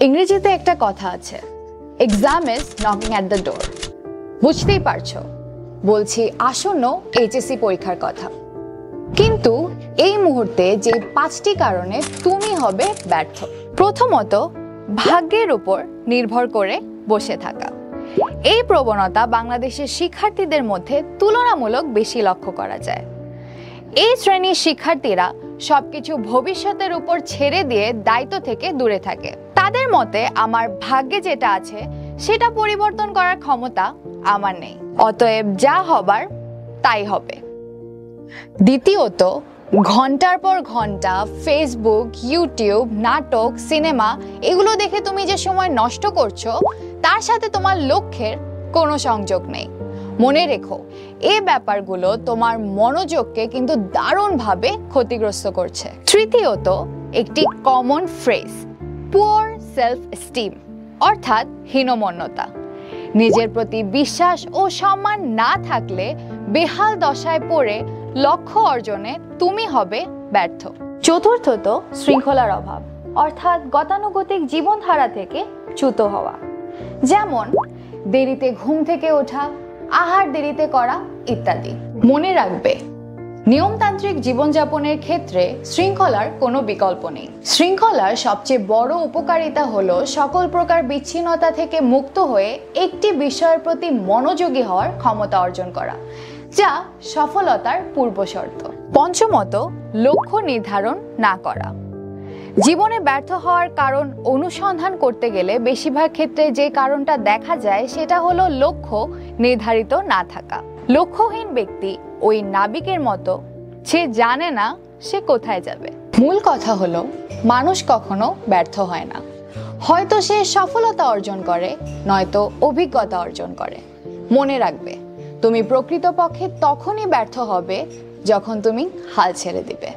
ইংরেজিতে একটা কথা আছে, exam is knocking at the door. বুঝতেই পারছো বলছি আসন্ন এইচএসসি পরীক্ষার কথা। কিন্তু এই মুহূর্তে যে 5টি কারণে তুমি হবে ব্যর্থ। প্রথমত, ভাগ্যের উপর নির্ভর করে বসে থাকা। এই প্রবণতা বাংলাদেশের শিক্ষার্থীদের মধ্যে তুলনামূলক বেশি লক্ষ্য করা যায়। এই শ্রেণীর শিক্ষার্থীরা সবকিছু ভবিষ্যতের উপর ছেড়ে দিয়ে দায়িত্ব থেকে দূরে থাকে। তাদের মতে আমার ভাগ্যে যেটা আছে সেটা পরিবর্তন করার ক্ষমতা আমার নেই, অতএব যা হবার তাই হবে। দ্বিতীয়ত, ঘন্টার পর ঘন্টা ফেসবুক, ইউটিউব, নাটক, সিনেমা এগুলো দেখে তুমি যে সময় নষ্ট করছো তার সাথে তোমার লক্ষ্যের কোনো সংযোগ নেই। মনে রেখো, এই ব্যাপারগুলো তোমার মনোযোগকে কিন্তু দারুণভাবে ক্ষতিগ্রস্ত করছে। তৃতীয়ত, একটি common phrase, poor self esteem, অর্থাৎ হীনমন্যতা। নিজের প্রতি বিশ্বাস ও সম্মান না থাকলে বেহাল দশায় পড়ে লক্ষ্য অর্জনে তুমি হবে ব্যর্থ। চতুর্থত, শৃঙ্খলার অভাব, অর্থাৎ গতানুগতিক জীবনধারা থেকে চ্যুত হওয়া। যেমন দেরিতে ঘুম থেকে ওঠা, আহার দেরিতে করা ইত্যাদি। মনে রাখবে, নিয়মতান্ত্রিক জীবনযাপনের ক্ষেত্রে শৃঙ্খলার কোনো বিকল্প নেই। শৃঙ্খলার সবচেয়ে বড় উপকারিতা হলো সকল প্রকার বিচ্ছিন্নতা থেকে মুক্ত হয়ে একটি বিষয়ের প্রতি মনোযোগী হওয়ার ক্ষমতা অর্জন করা, যা সফলতার পূর্বশর্ত। পঞ্চমত, লক্ষ্য নির্ধারণ না করা। জীবনে ব্যর্থ হওয়ার কারণ অনুসন্ধান করতে গেলে বেশিরভাগ ক্ষেত্রে যে কারণটা দেখা যায় সেটা হলো লক্ষ্য নির্ধারিত না থাকা। লক্ষ্যহীন ব্যক্তি ওই নাবিকের মতো, সে জানে না সে কোথায় যাবে। মূল কথা হলো, মানুষ কখনো ব্যর্থ হয় না। হয়তো সে সফলতা অর্জন করে, নয়তো অভিজ্ঞতা অর্জন করে। মনে রাখবে, তুমি প্রকৃতপক্ষে তখনই ব্যর্থ হবে যখন তুমি হাল ছেড়ে দিবে।